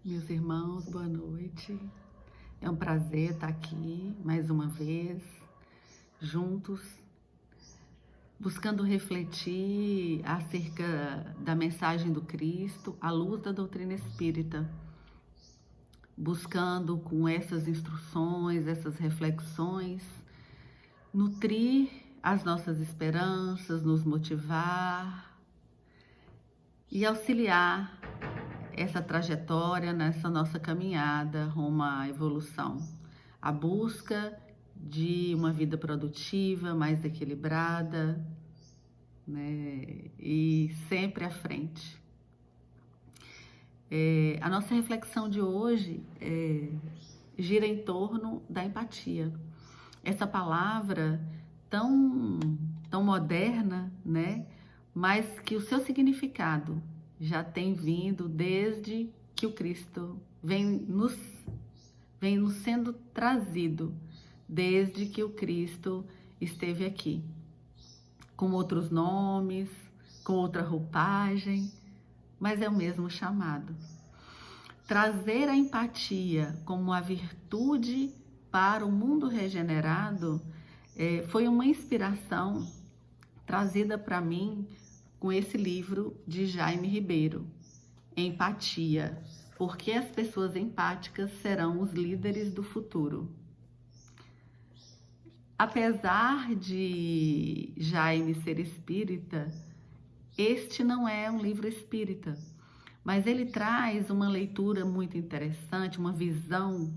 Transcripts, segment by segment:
Meus irmãos, boa noite. É um prazer estar aqui mais uma vez, juntos, buscando refletir acerca da mensagem do Cristo à luz da doutrina espírita, buscando com essas instruções, essas reflexões, nutrir as nossas esperanças, nos motivar e auxiliar essa trajetória, nessa nossa caminhada rumo à evolução, a busca de uma vida produtiva, mais equilibrada, né? E sempre à frente. A nossa reflexão de hoje gira em torno da empatia. Essa palavra tão moderna, né? Mas que o seu significado já tem vindo desde que o Cristo vem nos sendo trazido, desde que o Cristo esteve aqui, com outros nomes, com outra roupagem, mas é o mesmo chamado. Trazer a empatia como a virtude para o mundo regenerado foi uma inspiração trazida para mim com esse livro de Jaime Ribeiro, Empatia, porque as pessoas empáticas serão os líderes do futuro. Apesar de Jaime ser espírita, este não é um livro espírita, mas ele traz uma leitura muito interessante, uma visão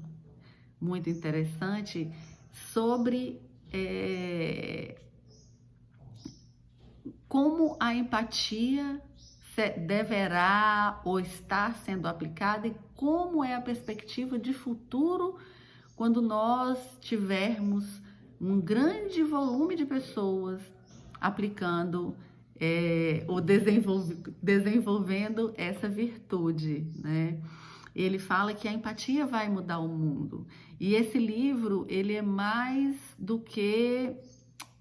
muito interessante sobre como a empatia deverá ou está sendo aplicada e como é a perspectiva de futuro quando nós tivermos um grande volume de pessoas aplicando ou desenvolvendo essa virtude, né? Ele fala que a empatia vai mudar o mundo. E esse livro, ele é mais do que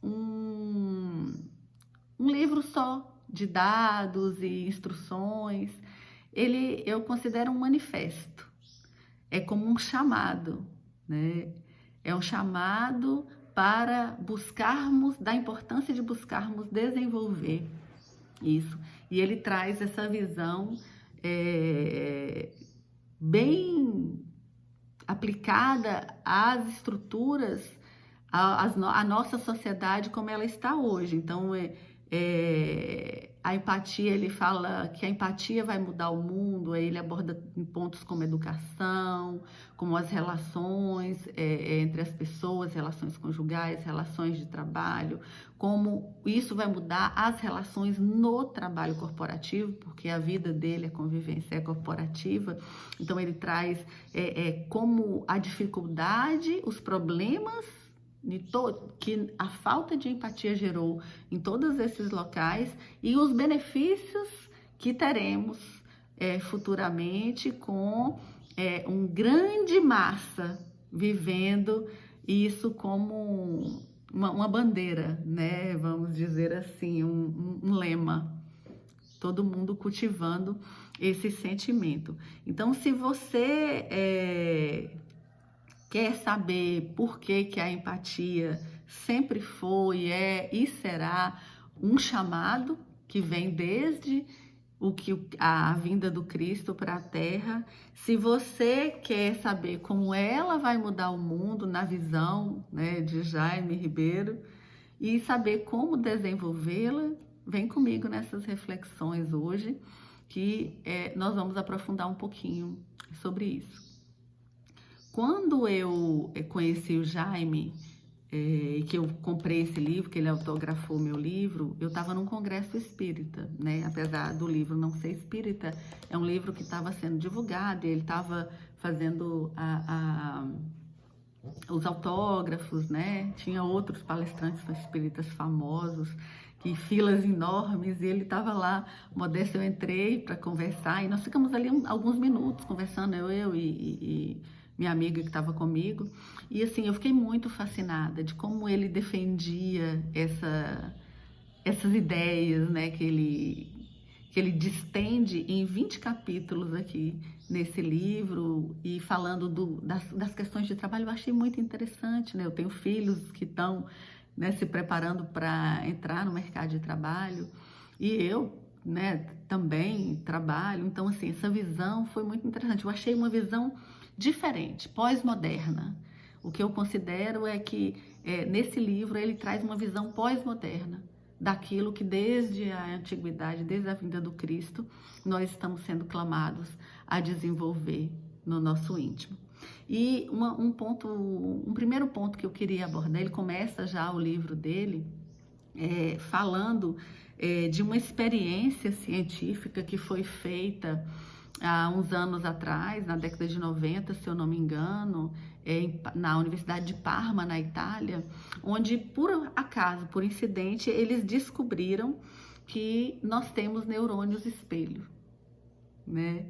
um livro só de dados e instruções. Eu considero um manifesto. É como um chamado, né? É um chamado para buscarmos, da importância de buscarmos desenvolver isso. E ele traz essa visão bem aplicada às estruturas, à nossa sociedade como ela está hoje. Então, a empatia, ele fala que a empatia vai mudar o mundo, aí ele aborda em pontos como educação, como as relações entre as pessoas, relações conjugais, relações de trabalho, como isso vai mudar as relações no trabalho corporativo, porque a vida dele, a convivência é corporativa. Então ele traz como a dificuldade, os problemas que a falta de empatia gerou em todos esses locais e os benefícios que teremos futuramente com uma grande massa vivendo isso como uma bandeira, né? Vamos dizer assim, um lema. Todo mundo cultivando esse sentimento. Então, se você quer saber por que a empatia sempre foi, e será um chamado que vem desde a vinda do Cristo para a Terra. Se você quer saber como ela vai mudar o mundo na visão, né, de Jaime Ribeiro e saber como desenvolvê-la, vem comigo nessas reflexões hoje, que nós vamos aprofundar um pouquinho sobre isso. Quando eu conheci o Jaime, que eu comprei esse livro, que ele autografou meu livro, eu estava num congresso espírita, né? Apesar do livro não ser espírita, é um livro que estava sendo divulgado, e ele estava fazendo os autógrafos, né? Tinha outros palestrantes espíritas famosos, e filas enormes, e ele estava lá, modesto. Eu entrei para conversar, e nós ficamos ali alguns minutos conversando, eu e minha amiga que estava comigo, e assim, eu fiquei muito fascinada de como ele defendia essas ideias, né, que que ele distende em 20 capítulos aqui nesse livro, e falando das questões de trabalho. Eu achei muito interessante, né? Eu tenho filhos que estão, né, se preparando para entrar no mercado de trabalho, e eu, né, também trabalho. Então, assim, essa visão foi muito interessante. Eu achei uma visão diferente, pós-moderna. O que eu considero é que nesse livro ele traz uma visão pós-moderna daquilo que desde a antiguidade, desde a vinda do Cristo, nós estamos sendo clamados a desenvolver no nosso íntimo. E um primeiro ponto que eu queria abordar, ele começa já o livro dele falando de uma experiência científica que foi feita há uns anos atrás, na década de 90, se eu não me engano, na Universidade de Parma, na Itália, onde, por acaso, por incidente, eles descobriram que nós temos neurônios espelho, né?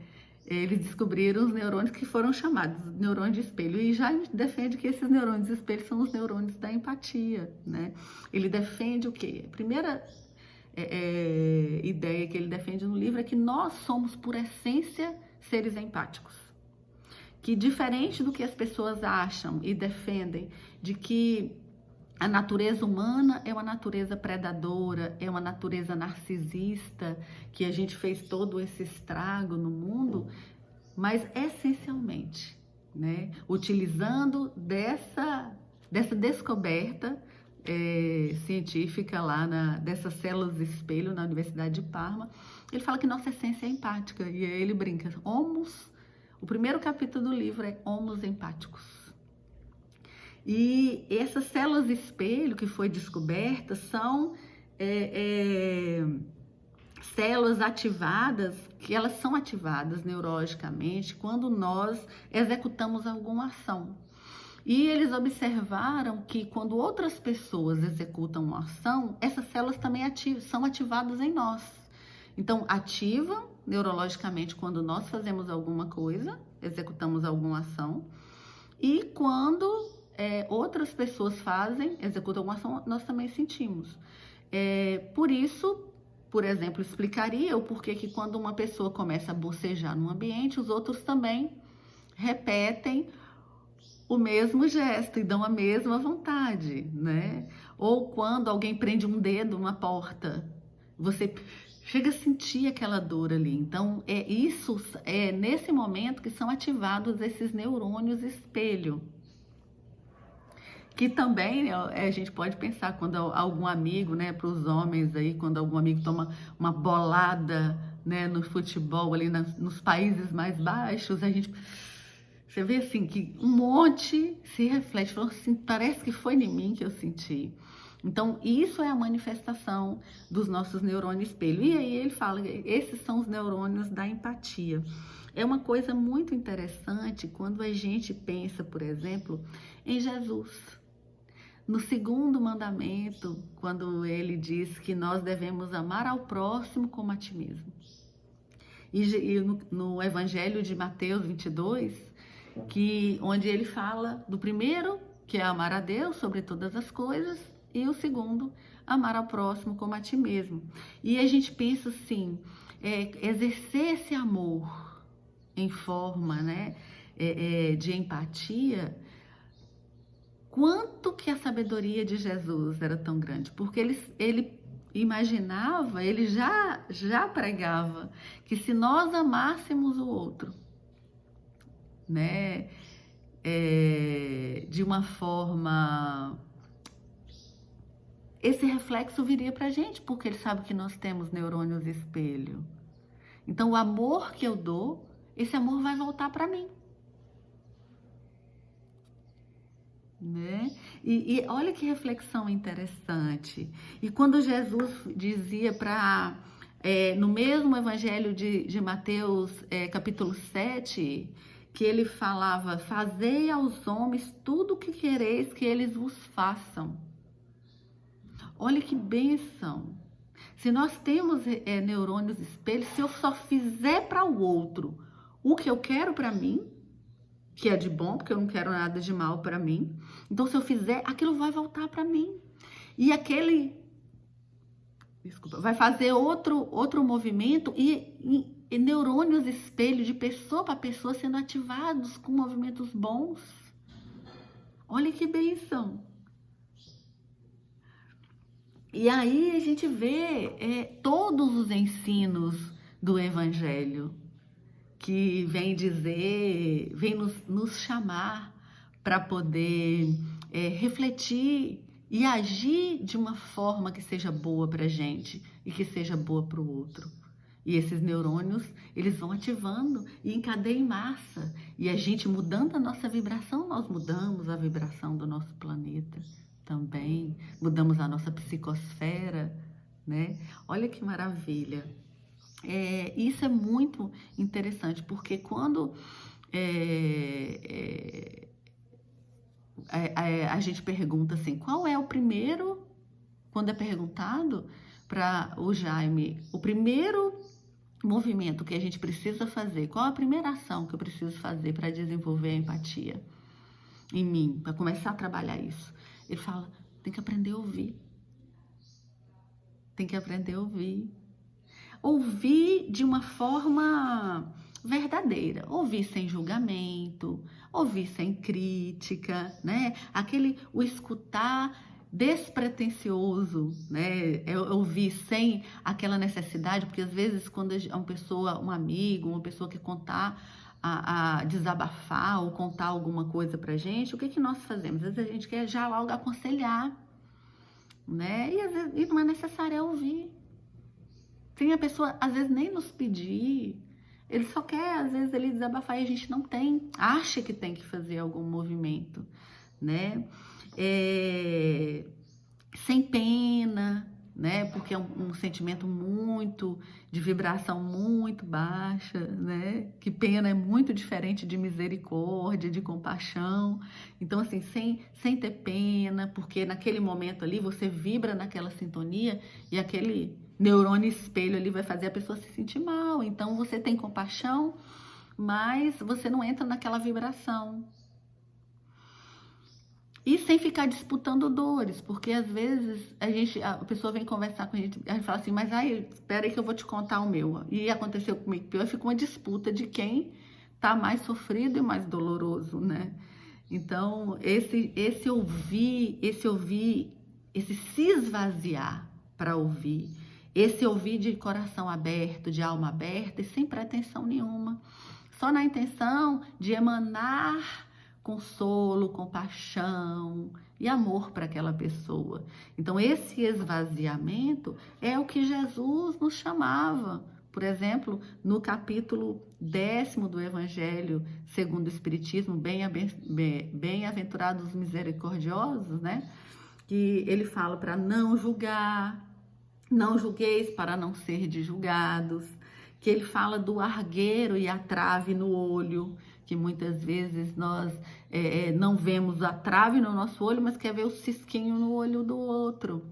Eles descobriram os neurônios que foram chamados neurônios de espelho, e já defende que esses neurônios de espelho são os neurônios da empatia, né? Ele defende o quê? A primeira ideia que ele defende no livro é que nós somos, por essência, seres empáticos. Que, diferente do que as pessoas acham e defendem, de que a natureza humana é uma natureza predadora, é uma natureza narcisista, que a gente fez todo esse estrago no mundo, mas essencialmente, né, utilizando dessa descoberta científica lá dessas células espelho na Universidade de Parma, ele fala que nossa essência é empática, e aí ele brinca, o primeiro capítulo do livro é Homos Empáticos. E essas células espelho que foi descoberta são células ativadas, que elas são ativadas neurologicamente quando nós executamos alguma ação. E eles observaram que quando outras pessoas executam uma ação, essas células também são ativadas em nós. Então, ativam neurologicamente quando nós fazemos alguma coisa, executamos alguma ação, e quando outras pessoas executam alguma ação, nós também sentimos. Por isso, por exemplo, explicaria o porquê que quando uma pessoa começa a bocejar num ambiente, os outros também repetem o mesmo gesto e dão a mesma vontade, né? Ou quando alguém prende um dedo numa porta, você chega a sentir aquela dor ali. Então, é nesse momento que são ativados esses neurônios espelho. Que também a gente pode pensar quando algum amigo, né, para os homens aí, quando algum amigo toma uma bolada, né, no futebol ali nos países mais baixos, você vê assim que um monte se reflete, falando assim, parece que foi em mim que eu senti. Então, isso é a manifestação dos nossos neurônios espelho. E aí ele fala, esses são os neurônios da empatia. É uma coisa muito interessante quando a gente pensa, por exemplo, em Jesus. No segundo mandamento, quando ele diz que nós devemos amar ao próximo como a ti mesmo. E no Evangelho de Mateus 22, onde ele fala do primeiro, que é amar a Deus sobre todas as coisas, e o segundo, amar ao próximo como a ti mesmo. E a gente pensa assim, exercer esse amor em forma, né, de empatia, quanto que a sabedoria de Jesus era tão grande, porque ele imaginava, ele já pregava que se nós amássemos o outro, né, de uma forma, esse reflexo viria pra gente, porque ele sabe que nós temos neurônios espelho. Então, o amor que eu dou, esse amor vai voltar para mim. Né? E olha que reflexão interessante. E quando Jesus dizia no mesmo Evangelho de Mateus, capítulo 7, que ele falava, fazei aos homens tudo o que quereis que eles vos façam. Olha que bênção. Se nós temos neurônios espelhos, se eu só fizer para o outro o que eu quero para mim, que é de bom, porque eu não quero nada de mal para mim, então se eu fizer, aquilo vai voltar para mim. E aquele desculpa, vai fazer outro movimento e neurônios espelho de pessoa para pessoa sendo ativados com movimentos bons. Olha que bênção! E aí a gente vê todos os ensinos do Evangelho que vem dizer, vem nos chamar para poder refletir e agir de uma forma que seja boa para a gente e que seja boa para o outro. E esses neurônios, eles vão ativando e em cadeia em massa. E a gente mudando a nossa vibração, nós mudamos a vibração do nosso planeta também. Mudamos a nossa psicosfera, né? Olha que maravilha. Isso é muito interessante, porque quando a gente pergunta assim, qual é o primeiro, quando é perguntado para o Jaime, o primeiro movimento que a gente precisa fazer, qual a primeira ação que eu preciso fazer para desenvolver a empatia em mim, para começar a trabalhar isso? Ele fala, tem que aprender a ouvir. Tem que aprender a ouvir. Ouvir de uma forma verdadeira, ouvir sem julgamento, ouvir sem crítica, né? O escutar despretensioso, né? Ouvir sem aquela necessidade, porque às vezes quando uma pessoa, um amigo, uma pessoa que contar a desabafar ou contar alguma coisa pra gente, o que nós fazemos? Às vezes a gente quer já logo aconselhar, né? E às vezes não é necessário ouvir. Tem a pessoa, às vezes, nem nos pedir, ele só quer, às vezes, ele desabafar e a gente não tem, acha que tem que fazer algum movimento, né? Sem pena, né? Porque é um sentimento muito, de vibração muito baixa, né? Que pena é muito diferente de misericórdia, de compaixão. Então, assim, sem ter pena, porque naquele momento ali você vibra naquela sintonia e aquele neurônio espelho ali vai fazer a pessoa se sentir mal. Então, você tem compaixão, mas você não entra naquela vibração. E sem ficar disputando dores, porque às vezes a pessoa vem conversar com a gente fala assim, mas espera aí que eu vou te contar o meu. E aconteceu comigo, pior, fica uma disputa de quem tá mais sofrido e mais doloroso, né? Então, esse ouvir, esse se esvaziar para ouvir, esse ouvir de coração aberto, de alma aberta e sem pretensão nenhuma, só na intenção de emanar consolo, compaixão e amor para aquela pessoa. Então, esse esvaziamento é o que Jesus nos chamava. Por exemplo, no capítulo 10º do Evangelho segundo o Espiritismo, bem-aventurados os misericordiosos, né? Que ele fala para não julgar, não julgueis para não ser julgados, que ele fala do argueiro e a trave no olho, que muitas vezes nós não vemos a trave no nosso olho, mas quer ver o cisquinho no olho do outro,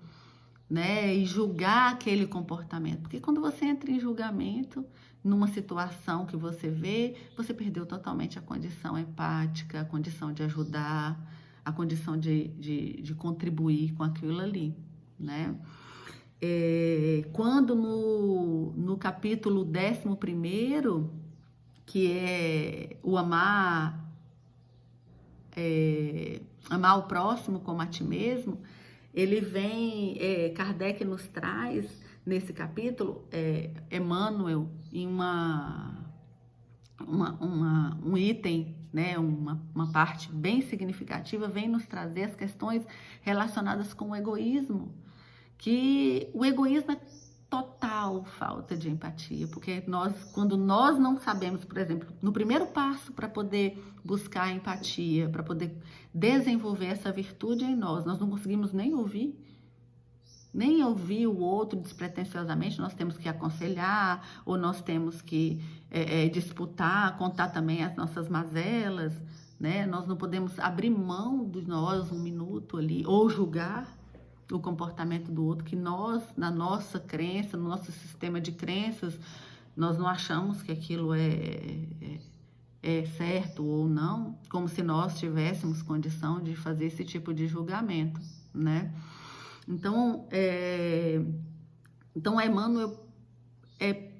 né? E julgar aquele comportamento. Porque quando você entra em julgamento, numa situação que você vê, você perdeu totalmente a condição empática, a condição de ajudar, a condição de contribuir com aquilo ali, né? Quando no capítulo 11º, que é o amar o próximo como a ti mesmo, ele vem, Kardec nos traz nesse capítulo, Emmanuel, em um item, né, uma parte bem significativa, vem nos trazer as questões relacionadas com o egoísmo, que o egoísmo é total falta de empatia, porque quando nós não sabemos, por exemplo, no primeiro passo para poder buscar a empatia, para poder desenvolver essa virtude em nós não conseguimos nem ouvir o outro despretensiosamente, nós temos que aconselhar, ou nós temos que disputar, contar também as nossas mazelas, né? Nós não podemos abrir mão de nós um minuto ali, ou julgar o comportamento do outro, que nós, na nossa crença, no nosso sistema de crenças, nós não achamos que aquilo é certo ou não, como se nós tivéssemos condição de fazer esse tipo de julgamento, né? Então, Então, Emmanuel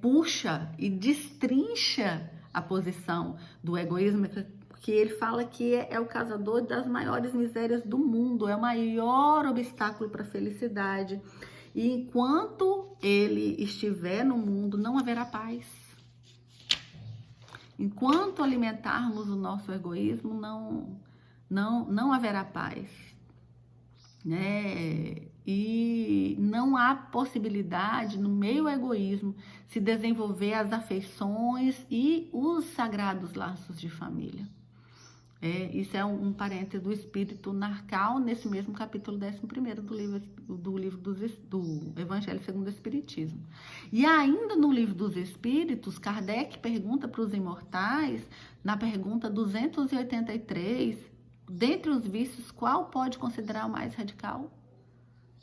puxa e destrincha a posição do egoísmo, porque ele fala que é o causador das maiores misérias do mundo, é o maior obstáculo para a felicidade. E enquanto ele estiver no mundo, não haverá paz. Enquanto alimentarmos o nosso egoísmo, não haverá paz, né? E não há possibilidade, no meio do egoísmo, se desenvolver as afeições e os sagrados laços de família. Isso é um parêntese do espírito Narcal, nesse mesmo capítulo 11º do livro do Evangelho segundo o Espiritismo. E ainda no livro dos Espíritos, Kardec pergunta para os imortais, na pergunta 283, dentre os vícios, qual pode considerar o mais radical?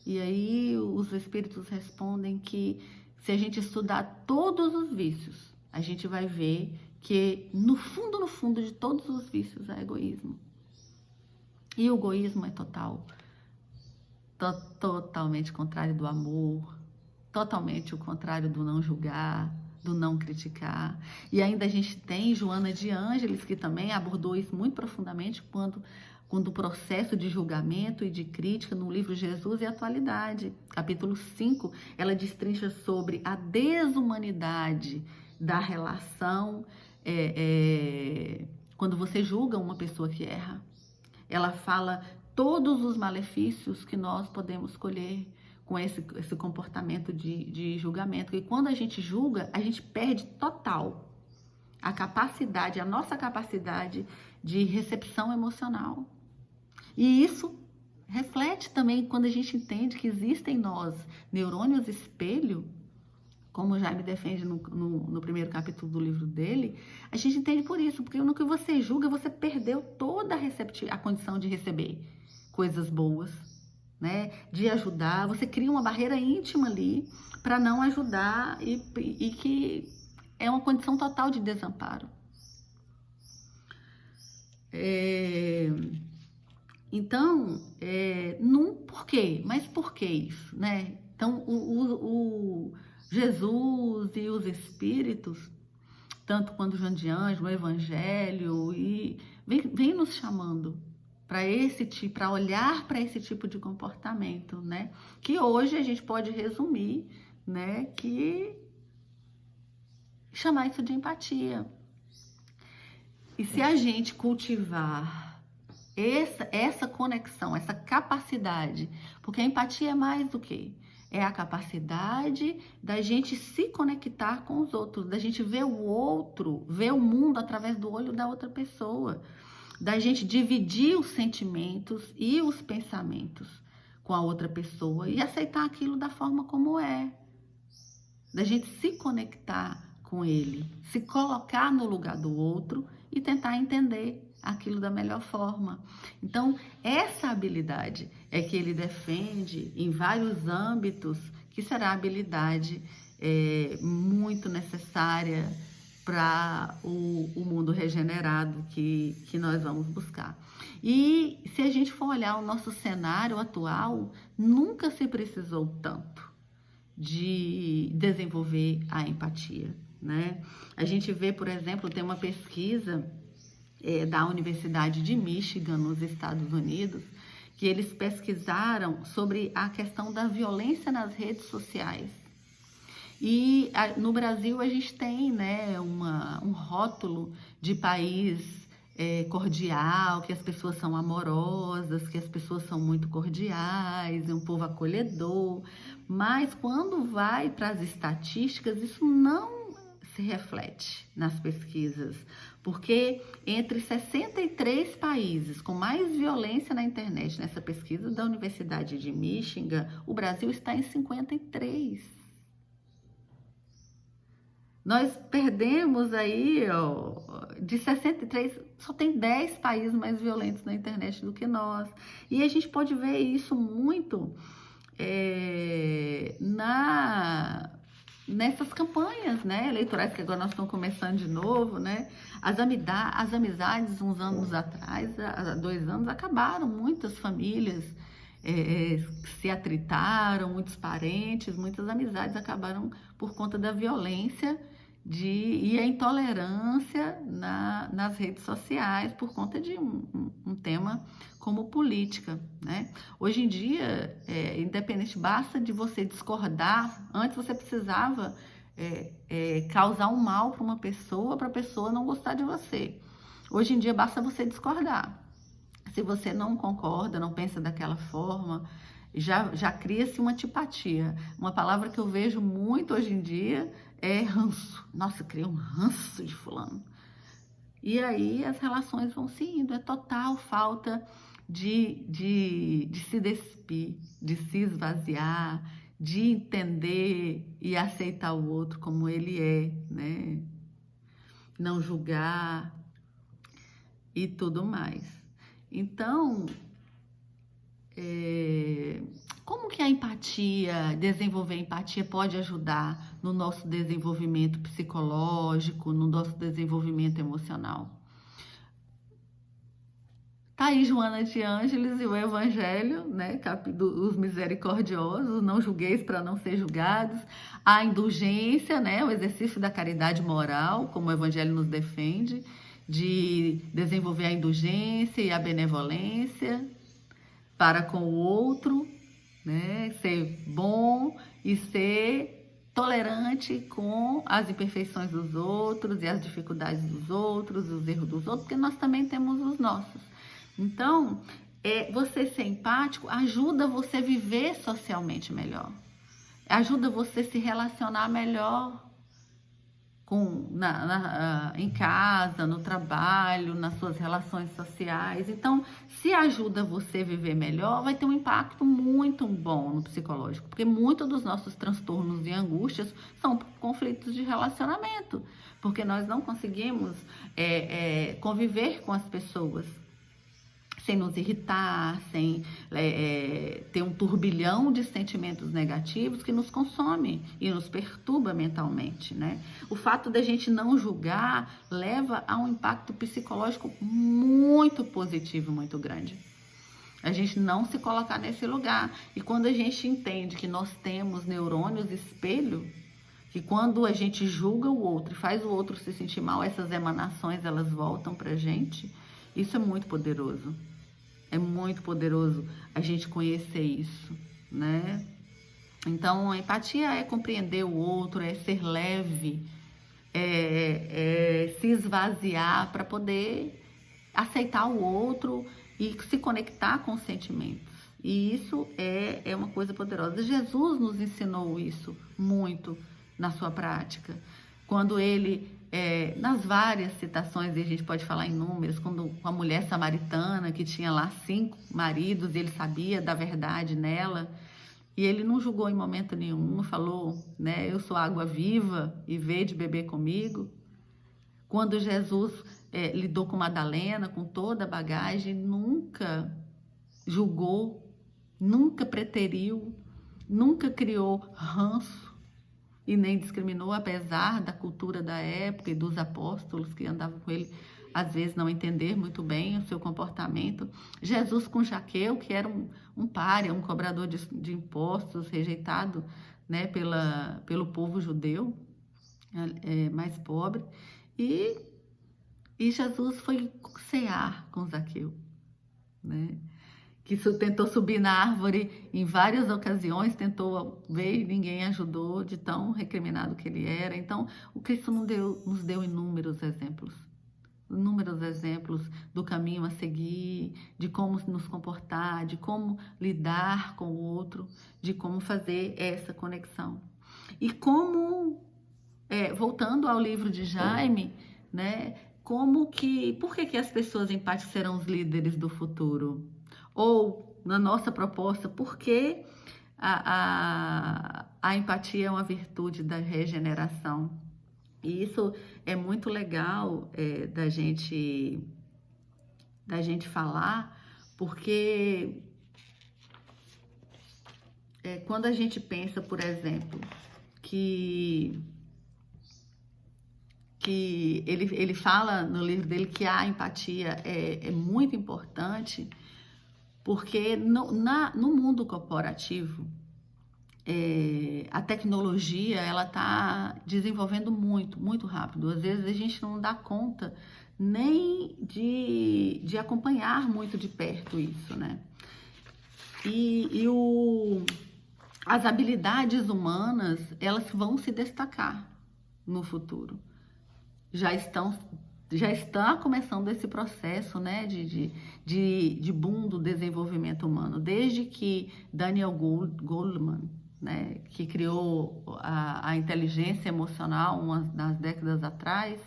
E aí os Espíritos respondem que se a gente estudar todos os vícios, a gente vai ver que no fundo de todos os vícios é egoísmo. E o egoísmo é totalmente contrário do amor, totalmente o contrário do não julgar, do não criticar. E ainda a gente tem Joana de Ângeles, que também abordou isso muito profundamente quando o processo de julgamento e de crítica no livro Jesus e Atualidade. Capítulo 5, ela destrincha sobre a desumanidade da relação quando você julga uma pessoa que erra. Ela fala todos os malefícios que nós podemos colher com esse comportamento de julgamento. E quando a gente julga, a gente perde total a nossa capacidade de recepção emocional. E isso reflete também quando a gente entende que existem em nós neurônios espelho, como o Jaime defende no primeiro capítulo do livro dele. A gente entende por isso, porque no que você julga, você perdeu toda a condição de receber coisas boas, né? De ajudar, você cria uma barreira íntima ali para não ajudar e que é uma condição total de desamparo. Então, por quê? Mas por que isso, né? Então, o Jesus e os Espíritos, tanto quanto Joana de Ângeles, o Evangelho, e vem nos chamando para olhar para esse tipo de comportamento, né? Que hoje a gente pode resumir, né? Que chamar isso de empatia. E se a gente cultivar essa conexão, essa capacidade, porque a empatia é mais do que? É a capacidade da gente se conectar com os outros, da gente ver o outro, ver o mundo através do olho da outra pessoa, da gente dividir os sentimentos e os pensamentos com a outra pessoa e aceitar aquilo da forma como é, da gente se conectar com ele, se colocar no lugar do outro e tentar entender aquilo da melhor forma. Então, essa habilidade é que ele defende em vários âmbitos, que será a habilidade muito necessária para o mundo regenerado que nós vamos buscar. E se a gente for olhar o nosso cenário atual, nunca se precisou tanto de desenvolver a empatia, né? A gente vê, por exemplo, tem uma pesquisa da Universidade de Michigan, nos Estados Unidos, que eles pesquisaram sobre a questão da violência nas redes sociais. E no Brasil a gente tem, né, um rótulo de país cordial, que as pessoas são amorosas, que as pessoas são muito cordiais, é um povo acolhedor. Mas quando vai para as estatísticas, isso não se reflete nas pesquisas, porque entre 63 países com mais violência na internet, nessa pesquisa da Universidade de Michigan, o Brasil está em 53. Nós perdemos aí, de 63, só tem 10 países mais violentos na internet do que nós. E a gente pode ver isso muito nessas campanhas, né, eleitorais, que agora nós estamos começando de novo, né? As amizades, uns anos atrás, há 2 anos, acabaram. Muitas famílias se atritaram, muitos parentes, muitas amizades acabaram por conta da violência e a intolerância nas redes sociais por conta de um tema como política, né? Hoje em dia, independente, basta de você discordar. Antes você precisava causar um mal para a pessoa não gostar de você. Hoje em dia basta você discordar. Se você não concorda, não pensa daquela forma, já cria-se uma antipatia. Uma palavra que eu vejo muito hoje em dia é ranço. Nossa, cria um ranço de fulano. E aí as relações vão se indo. É total falta de se despir, de se esvaziar, de entender e aceitar o outro como ele é, né? Não julgar e tudo mais. Então, como que a empatia, desenvolver a empatia pode ajudar no nosso desenvolvimento psicológico, no nosso desenvolvimento emocional? Tá aí Joana de Ângeles e o Evangelho, né? Os misericordiosos, não julgueis para não ser julgados. A indulgência, né? O exercício da caridade moral, como o Evangelho nos defende, de desenvolver a indulgência e a benevolência para com o outro, né? Ser bom e ser tolerante com as imperfeições dos outros e as dificuldades dos outros, os erros dos outros, porque nós também temos os nossos. Então, você ser empático ajuda você a viver socialmente melhor, ajuda você a se relacionar melhor em casa, no trabalho, nas suas relações sociais. Então, se ajuda você a viver melhor, vai ter um impacto muito bom no psicológico, porque muitos dos nossos transtornos e angústias são conflitos de relacionamento, porque nós não conseguimos conviver com as pessoas sem nos irritar, sem ter um turbilhão de sentimentos negativos que nos consome e nos perturba mentalmente, né? O fato da gente não julgar leva a um impacto psicológico muito positivo, muito grande. A gente não se colocar nesse lugar. E quando a gente entende que nós temos neurônios espelho, que quando a gente julga o outro e faz o outro se sentir mal, essas emanações elas voltam pra gente, isso é muito poderoso. É muito poderoso a gente conhecer isso, né? Então, a empatia é compreender o outro, é ser leve, se esvaziar para poder aceitar o outro e se conectar com os sentimentos. E isso é uma coisa poderosa. Jesus nos ensinou isso muito na sua prática. Quando ele, nas várias citações, e a gente pode falar em números, quando a mulher samaritana, que tinha lá 5 maridos, e ele sabia da verdade nela, e ele não julgou em momento nenhum, falou, né, eu sou água viva e vede beber comigo. Quando Jesus lidou com Madalena, com toda a bagagem, nunca julgou, nunca preteriu, nunca criou ranço, e nem discriminou, apesar da cultura da época e dos apóstolos que andavam com ele, às vezes não entender muito bem o seu comportamento. Jesus com Zaqueu, que era um pária, um cobrador de impostos, rejeitado, né, pelo povo judeu, mais pobre, e Jesus foi cear com Zaqueu, né? Que tentou subir na árvore em várias ocasiões, tentou ver e ninguém ajudou, de tão recriminado que ele era. Então, o Cristo nos deu inúmeros exemplos do caminho a seguir, de como nos comportar, de como lidar com o outro, de como fazer essa conexão. E como, voltando ao livro de Jaime, né, por que as pessoas empáticas serão os líderes do futuro? Ou, na nossa proposta, por que a empatia é uma virtude da regeneração? E isso é muito legal da gente falar, porque quando a gente pensa, por exemplo, que ele fala no livro dele que a empatia é muito importante, Porque no mundo corporativo, a tecnologia, ela está desenvolvendo muito, muito rápido. Às vezes a gente não dá conta nem de acompanhar muito de perto isso, né? As habilidades humanas, elas vão se destacar no futuro. Já está começando esse processo, né, de boom do desenvolvimento humano, desde que Daniel Goleman, né, que criou a inteligência emocional umas décadas atrás,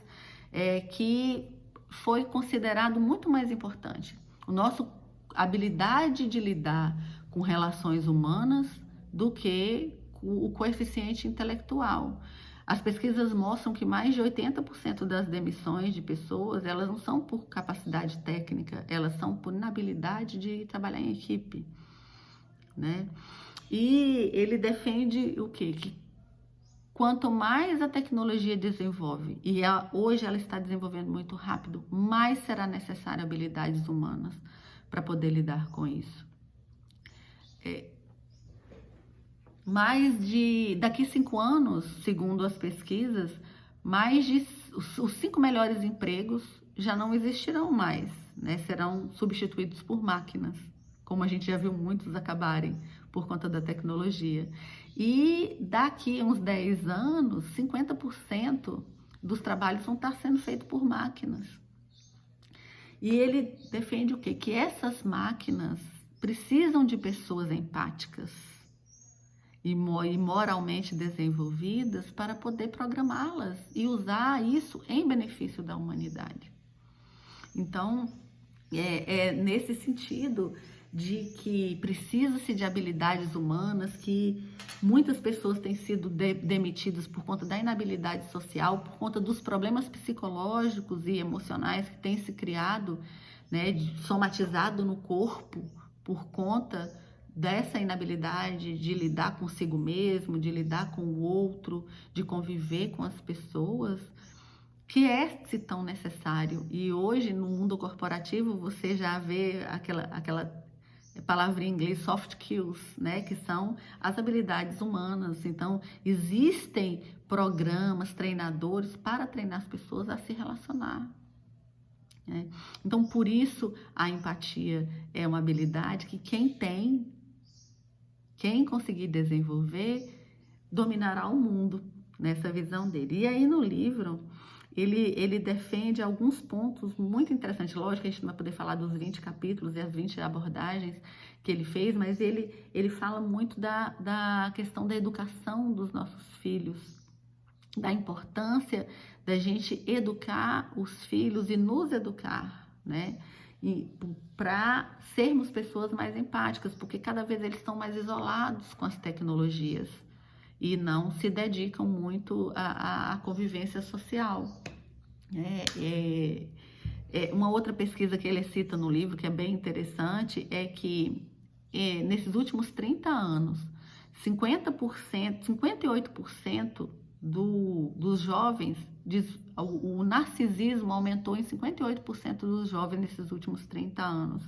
que foi considerado muito mais importante. Nossa habilidade de lidar com relações humanas do que o coeficiente intelectual. As pesquisas mostram que mais de 80% das demissões de pessoas, elas não são por capacidade técnica, elas são por inabilidade de trabalhar em equipe, né? E ele defende o quê? Que quanto mais a tecnologia desenvolve, e hoje ela está desenvolvendo muito rápido, mais será necessário habilidades humanas para poder lidar com isso. Daqui 5 anos, segundo as pesquisas, os 5 melhores empregos já não existirão mais, né? Serão substituídos por máquinas, como a gente já viu muitos acabarem por conta da tecnologia. E daqui uns 10 anos, 50% dos trabalhos vão estar sendo feitos por máquinas. E ele defende o quê? Que essas máquinas precisam de pessoas empáticas e moralmente desenvolvidas para poder programá-las e usar isso em benefício da humanidade. Então, nesse sentido de que precisa-se de habilidades humanas, que muitas pessoas têm sido demitidas por conta da inabilidade social, por conta dos problemas psicológicos e emocionais que têm se criado, né, somatizado no corpo por conta dessa inabilidade de lidar consigo mesmo, de lidar com o outro, de conviver com as pessoas, que é-se tão necessário. E hoje, no mundo corporativo, você já vê aquela palavra em inglês, soft skills, né, que são as habilidades humanas. Então, existem programas, treinadores para treinar as pessoas a se relacionar. Né? Então, por isso, a empatia é uma habilidade que quem conseguir desenvolver, dominará o mundo, nessa visão dele. E aí, no livro, ele defende alguns pontos muito interessantes. Lógico que a gente não vai poder falar dos 20 capítulos e as 20 abordagens que ele fez, mas ele fala muito da questão da educação dos nossos filhos, da importância da gente educar os filhos e nos educar, né? Para sermos pessoas mais empáticas, porque cada vez eles estão mais isolados com as tecnologias e não se dedicam muito à convivência social. Uma outra pesquisa que ele cita no livro, que é bem interessante, é que nesses últimos 30 anos, 58% dos jovens, o narcisismo aumentou em 58% dos jovens nesses últimos 30 anos.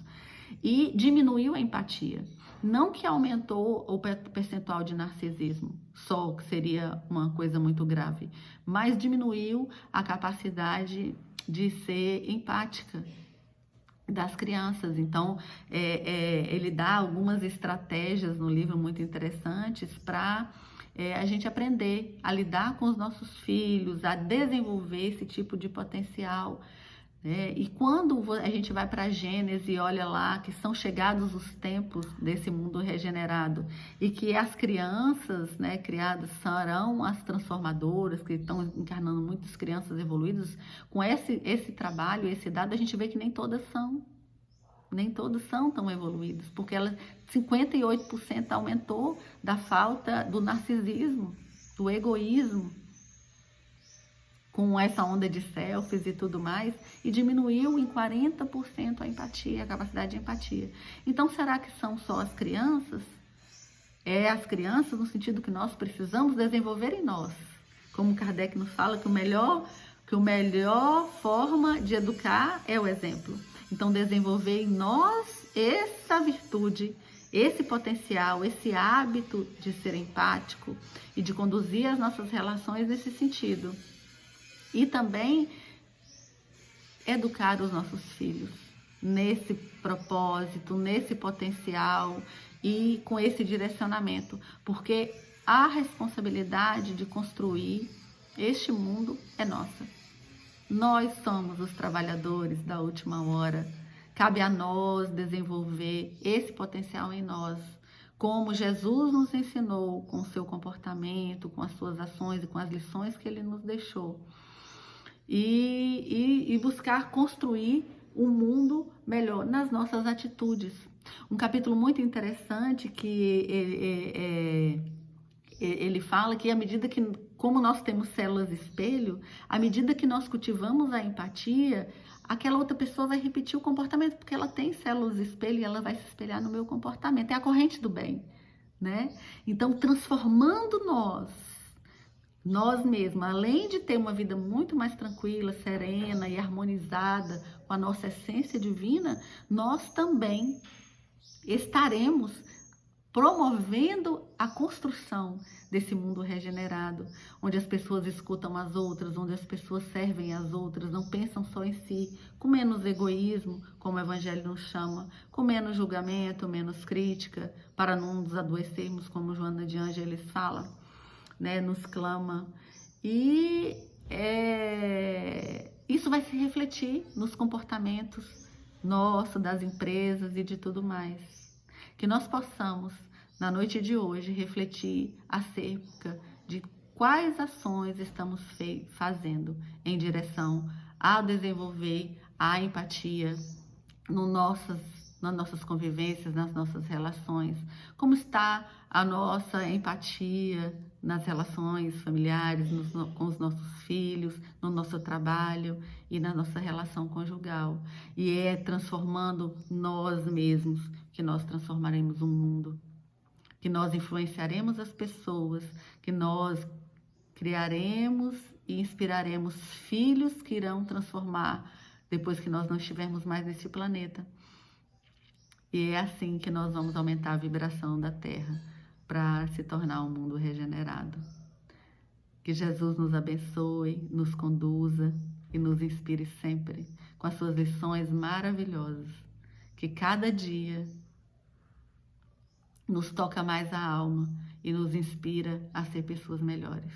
E diminuiu a empatia. Não que aumentou o percentual de narcisismo, só que seria uma coisa muito grave, mas diminuiu a capacidade de ser empática das crianças. Então, ele dá algumas estratégias no livro muito interessantes para a gente aprender a lidar com os nossos filhos, a desenvolver esse tipo de potencial. E quando a gente vai para Gênesis e olha lá que são chegados os tempos desse mundo regenerado e que as crianças, né, criadas serão as transformadoras, que estão encarnando muitas crianças evoluídas, com esse trabalho, esse dado, a gente vê que nem todas são tão evoluídas, porque 58% aumentou da falta do narcisismo, do egoísmo, com essa onda de selfies e tudo mais, e diminuiu em 40% a empatia, a capacidade de empatia. Então, será que são só as crianças? As crianças no sentido que nós precisamos desenvolver em nós. Como Kardec nos fala, que a melhor forma de educar é o exemplo. Então, desenvolver em nós essa virtude, esse potencial, esse hábito de ser empático e de conduzir as nossas relações nesse sentido. E também educar os nossos filhos nesse propósito, nesse potencial e com esse direcionamento, porque a responsabilidade de construir este mundo é nossa. Nós somos os trabalhadores da última hora. Cabe a nós desenvolver esse potencial em nós, como Jesus nos ensinou com o seu comportamento, com as suas ações e com as lições que ele nos deixou. E buscar construir um mundo melhor nas nossas atitudes. Um capítulo muito interessante que ele fala que à medida que, como nós temos células espelho, à medida que nós cultivamos a empatia, aquela outra pessoa vai repetir o comportamento, porque ela tem células espelho e ela vai se espelhar no meu comportamento. É a corrente do bem, né? Então, transformando nós mesmos, além de ter uma vida muito mais tranquila, serena e harmonizada com a nossa essência divina, nós também estaremos promovendo a construção desse mundo regenerado, onde as pessoas escutam as outras, onde as pessoas servem as outras, não pensam só em si, com menos egoísmo, como o Evangelho nos chama, com menos julgamento, menos crítica, para não nos adoecermos, como Joana de Ângeles fala, né, nos clama. E isso vai se refletir nos comportamentos nossos, das empresas e de tudo mais. Que nós possamos, na noite de hoje, refletir acerca de quais ações estamos fazendo em direção a desenvolver a empatia nas nossas convivências, nas nossas relações. Como está a nossa empatia nas relações familiares, com os nossos filhos, no nosso trabalho e na nossa relação conjugal. E é transformando nós mesmos que nós transformaremos o mundo, que nós influenciaremos as pessoas, que nós criaremos e inspiraremos filhos que irão transformar depois que nós não estivermos mais nesse planeta. E é assim que nós vamos aumentar a vibração da Terra para se tornar um mundo regenerado. Que Jesus nos abençoe, nos conduza e nos inspire sempre com as suas lições maravilhosas. Que cada dia nos toca mais a alma e nos inspira a ser pessoas melhores.